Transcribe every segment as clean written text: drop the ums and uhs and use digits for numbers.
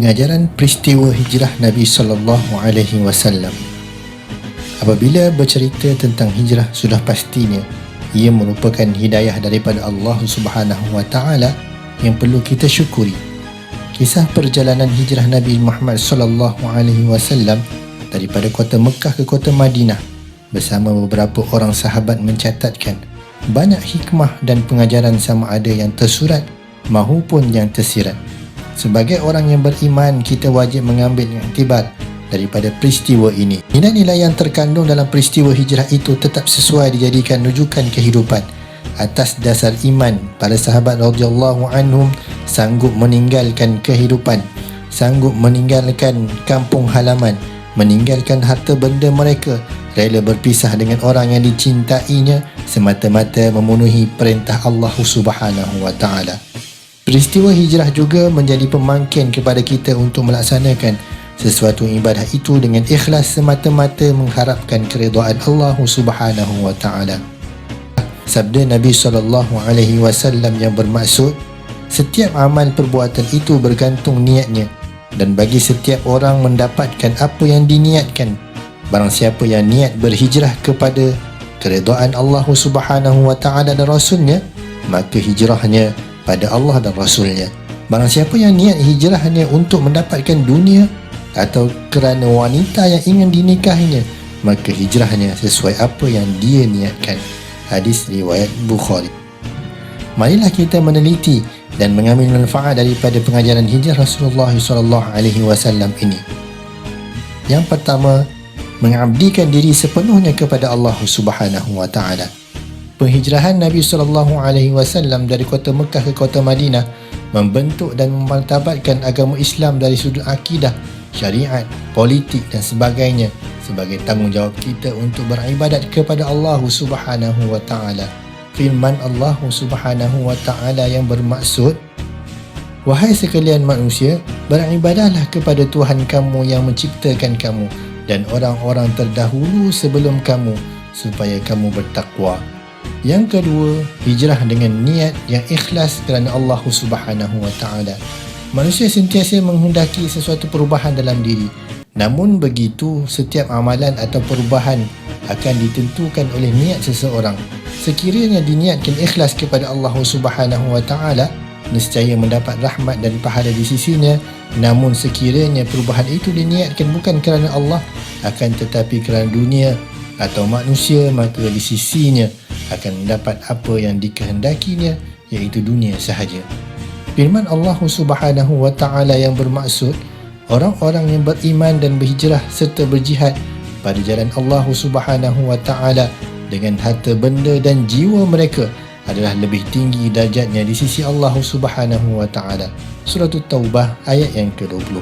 pengajaran peristiwa hijrah Nabi sallallahu alaihi wasallam. Apabila bercerita tentang hijrah, sudah pastinya ia merupakan hidayah daripada Allah Subhanahu wa taala yang perlu kita syukuri. Kisah perjalanan hijrah Nabi Muhammad sallallahu alaihi wasallam daripada kota Mekah ke kota Madinah bersama beberapa orang sahabat mencatatkan banyak hikmah dan pengajaran sama ada yang tersurat maupun yang tersirat. Sebagai orang yang beriman, kita wajib mengambil iktibar daripada peristiwa ini. Nilai-nilai yang terkandung dalam peristiwa hijrah itu tetap sesuai dijadikan rujukan kehidupan. Atas dasar iman, para sahabat radhiyallahu anhum sanggup meninggalkan kehidupan, sanggup meninggalkan kampung halaman, meninggalkan harta benda mereka, rela berpisah dengan orang yang dicintainya semata-mata memenuhi perintah Allah Subhanahu wa taala. Peristiwa hijrah juga menjadi pemangkin kepada kita untuk melaksanakan sesuatu ibadah itu dengan ikhlas semata-mata mengharapkan keridhaan Allah Subhanahu wa taala. Sabda Nabi sallallahu alaihi wasallam yang bermaksud, setiap amal perbuatan itu bergantung niatnya, dan bagi setiap orang mendapatkan apa yang diniatkan. Barang siapa yang niat berhijrah kepada keridhaan Allah Subhanahu wa taala dan Rasulnya, maka hijrahnya pada Allah dan Rasulnya. Barang siapa yang niat hijrah hanya untuk mendapatkan dunia atau kerana wanita yang ingin dinikahinya, maka hijrahnya sesuai apa yang dia niatkan. Hadis riwayat Bukhari. Marilah kita meneliti dan mengambil manfaat daripada pengajaran hijrah Rasulullah SAW ini. Yang pertama, mengabdikan diri sepenuhnya kepada Allah Subhanahu wa taala. Penghijrahan Nabi SAW dari kota Mekah ke kota Madinah membentuk dan memartabatkan agama Islam dari sudut akidah, syariat, politik dan sebagainya sebagai tanggungjawab kita untuk beribadat kepada Allah Subhanahu wa taala. Firman Allah Subhanahu wa taala yang bermaksud, "Wahai sekalian manusia, beribadahlah kepada Tuhan kamu yang menciptakan kamu dan orang-orang terdahulu sebelum kamu supaya kamu bertakwa." Yang kedua, hijrah dengan niat yang ikhlas kerana Allah Subhanahu wa taala. Manusia sentiasa menghendaki sesuatu perubahan dalam diri. Namun begitu, setiap amalan atau perubahan akan ditentukan oleh niat seseorang. Sekiranya diniatkan ikhlas kepada Allah Subhanahu wa taala, nescaya mendapat rahmat dan pahala di sisinya. Namun sekiranya perubahan itu diniatkan bukan kerana Allah, akan tetapi kerana dunia atau manusia, maka di sisinya akan mendapat apa yang dikehendakinya, iaitu dunia sahaja. Firman Allah Subhanahu wa taala yang bermaksud, orang-orang yang beriman dan berhijrah serta berjihad pada jalan Allah Subhanahu wa taala dengan harta benda dan jiwa mereka adalah lebih tinggi darjatnya di sisi Allah Subhanahu wa taala. Surah At-Taubah ayat yang ke-20.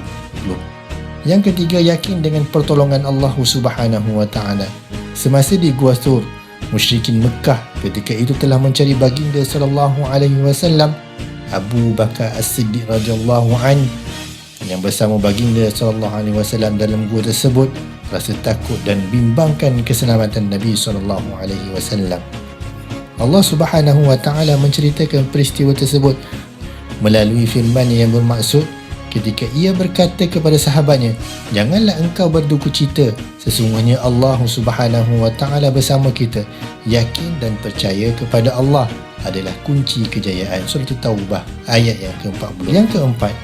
Yang ketiga, yakin dengan pertolongan Allah Subhanahu wa taala. Semasa di Gua Thur, musyrikin Mekah ketika itu telah mencari baginda sallallahu alaihi wasallam. Abu Bakar As-Siddiq radhiyallahu anhu yang bersama baginda sallallahu alaihi wasallam dalam gua tersebut rasa takut dan bimbangkan keselamatan Nabi sallallahu alaihi wasallam. Allah Subhanahu wa taala menceritakan peristiwa tersebut melalui firman yang bermaksud, ketika ia berkata kepada sahabatnya, "Janganlah engkau berduka cita, sesungguhnya Allah Subhanahu wa taala bersama kita. Yakin dan percaya kepada Allah adalah kunci kejayaan." Surah At-Taubah ayat yang ke-40. Yang keempat,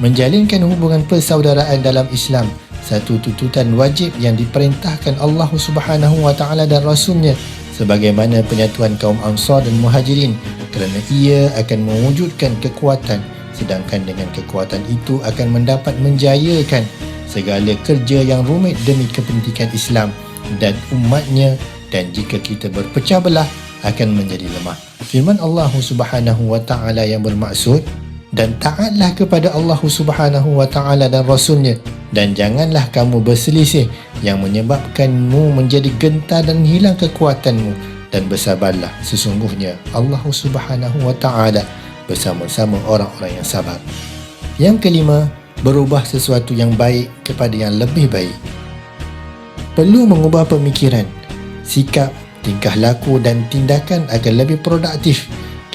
menjalinkan hubungan persaudaraan dalam Islam, satu tuntutan wajib yang diperintahkan Allah Subhanahu wa taala dan Rasulnya, sebagaimana penyatuan kaum Ansar dan Muhajirin, kerana ia akan mewujudkan kekuatan, sedangkan dengan kekuatan itu akan mendapat menjayakan segala kerja yang rumit demi kepentingan Islam dan umatnya, dan jika kita berpecah belah akan menjadi lemah. Firman Allah Subhanahu wa taala yang bermaksud, dan taatlah kepada Allah Subhanahu wa taala dan Rasulnya, dan janganlah kamu berselisih yang menyebabkanmu menjadi gentar dan hilang kekuatanmu, dan bersabarlah, sesungguhnya Allah Subhanahu wa taala bersama-sama orang-orang yang sabar. Yang kelima, berubah sesuatu yang baik kepada yang lebih baik. Perlu mengubah pemikiran, sikap, tingkah laku dan tindakan agar lebih produktif.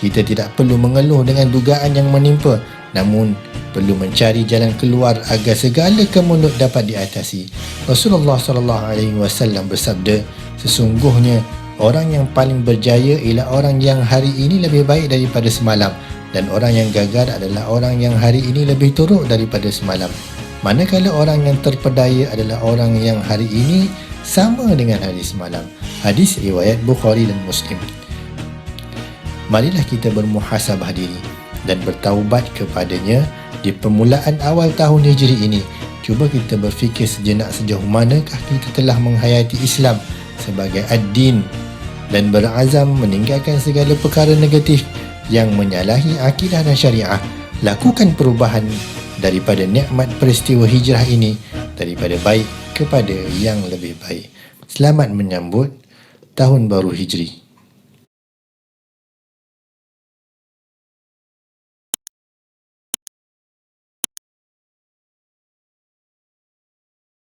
Kita tidak perlu mengeluh dengan dugaan yang menimpa, namun perlu mencari jalan keluar agar segala kemelut dapat diatasi. Rasulullah SAW bersabda, sesungguhnya orang yang paling berjaya ialah orang yang hari ini lebih baik daripada semalam, dan orang yang gagal adalah orang yang hari ini lebih teruk daripada semalam. Manakala orang yang terpedaya adalah orang yang hari ini sama dengan hari semalam. Hadis riwayat Bukhari dan Muslim. Marilah kita bermuhasabah diri dan bertaubat kepadanya di permulaan awal tahun Hijri ini. Cuba kita berfikir sejenak sejauh manakah kita telah menghayati Islam sebagai ad-din dan berazam meninggalkan segala perkara negatif yang menyalahi akidah dan syariah. Lakukan perubahan daripada nikmat peristiwa hijrah ini, daripada baik kepada yang lebih baik. Selamat menyambut Tahun Baru Hijri.